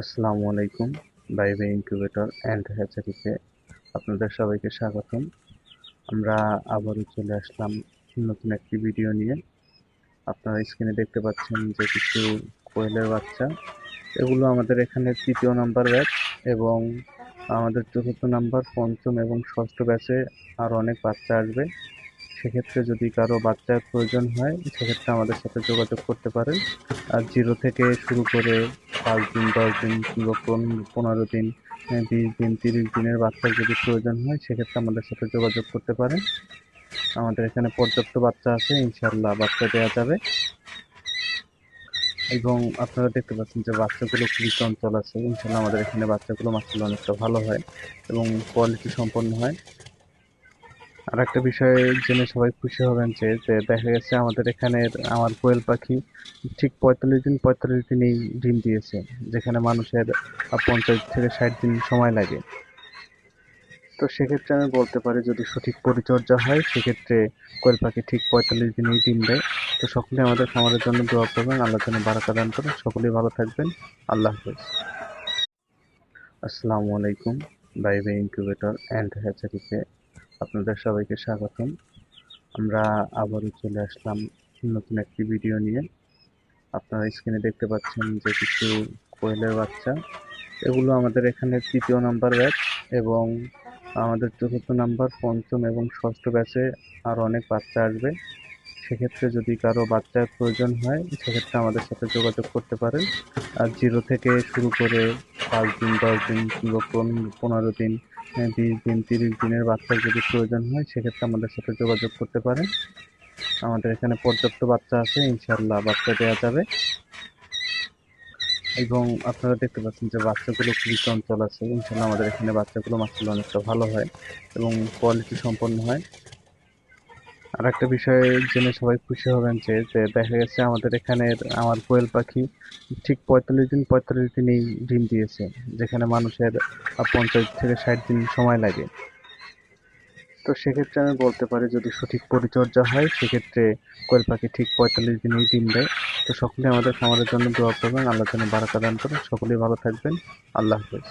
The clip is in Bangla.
আসসালামু আলাইকুম। বাইবে ইনকিউবেটর অ্যান্ড হ্যাচারিতে আপনাদের সবাইকে স্বাগতম। আমরা আবারও চলে আসলাম নতুন একটি ভিডিও নিয়ে। আপনারা স্ক্রিনে দেখতে পাচ্ছেন যে কিছু কোয়েলের বাচ্চা। এগুলো আমাদের এখানে ৩য় নাম্বার ব্যাচ এবং আমাদের ৪র্থ নাম্বার, ৫ম এবং ৬ষ্ঠ ব্যাচে আরও অনেক বাচ্চা আসবে। সেক্ষেত্রে যদি কারো বাচ্চার প্রয়োজন হয় সেক্ষেত্রে আমাদের সাথে যোগাযোগ করতে পারেন। আর 0 থেকে শুরু করে 5 দিন, 10 দিন কিংবা 15 দিন, 20 দিন, 30 দিনের বাচ্চার যদি প্রয়োজন হয় সেক্ষেত্রে আমাদের সাথে যোগাযোগ করতে পারেন। আমাদের এখানে পর্যাপ্ত বাচ্চা আছে, ইনশাআল্লাহ বাচ্চা দেয়া যাবে। এবং আপনারা দেখতে পাচ্ছেন যে বাচ্চাগুলো খুবই চঞ্চল আছে। ইনশাআল্লাহ আমাদের এখানে বাচ্চাগুলো মাশাআল্লাহ অনেকটা ভালো হয় এবং কোয়ালিটি সম্পন্ন হয়। আরেকটা বিষয় জেনে সবাই খুশি হবেন যে দেখা গেছে আমাদের এখানের আমার কোয়েল পাখি ঠিক 45 দিনেই ডিম দিয়েছে, যেখানে মানুষের 50 থেকে 60 দিন সময় লাগে। তো সেক্ষেত্রে আমি বলতে পারি যদি সঠিক পরিচর্যা হয় সেক্ষেত্রে কোয়েল পাখি ঠিক 45 দিনেই ডিম দেয়। তো সকলেই আমাদের খামারের জন্য দোয়া করবেন, আল্লাহ যেন বারাকা দান করেন। সকলেই ভালো থাকবেন। আল্লাহ হাফেজ। আসসালামু আলাইকুম। বাইবে ইনকিউবেটর অ্যান্ড হ্যাচারিতে আপনাদের সবাইকে স্বাগতম। আমরা আবারও চলে আসলাম নতুন একটি ভিডিও নিয়ে। আপনারা স্ক্রিনে দেখতে পাচ্ছেন যে কিছু কোয়েলের বাচ্চা। এগুলো আমাদের এখানে ৩য় নাম্বার ব্যাচ এবং আমাদের ৪র্থ নাম্বার, ৫ম এবং ৬ষ্ঠ ব্যাচে আরও অনেক বাচ্চা আসবে। সেক্ষেত্রে যদি কারো বাচ্চার প্রয়োজন হয় সেক্ষেত্রে আমাদের সাথে যোগাযোগ করতে পারেন। আর 0 থেকে শুরু করে 5 দিন, 10 দিন কিংবা 15 দিন, 20 দিন, 30 দিনের বাচ্চার যদি প্রয়োজন হয় সেক্ষেত্রে আমাদের সাথে যোগাযোগ করতে পারেন। আমাদের এখানে পর্যাপ্ত বাচ্চা আছে, ইনশাআল্লাহ বাচ্চা দেয়া যাবে। এবং আপনারা দেখতে পাচ্ছেন যে বাচ্চাগুলো খুবই চঞ্চল আছে। ইনশাআল্লাহ আমাদের এখানে বাচ্চাগুলো মাশাআল্লাহ অনেকটা ভালো হয় এবং কোয়ালিটি সম্পন্ন হয়। আরেকটা বিষয় জেনে সবাই খুশি হবেন যে দেখা গেছে আমাদের এখানের আমার কোয়েল পাখি ঠিক 45 দিনেই ডিম দিয়েছে, যেখানে মানুষের 50 থেকে 60 দিন সময় লাগে। তো সেক্ষেত্রে আমি বলতে পারি যদি সঠিক পরিচর্যা হয় সেক্ষেত্রে কোয়েল পাখি ঠিক 45 দিনেই ডিম দেয়। তো সকলেই আমাদের খামারের জন্য দোয়া করবেন, আল্লাহ যেন বারাকা দান করেন। সকলেই ভালো থাকবেন। আল্লাহ হাফেজ।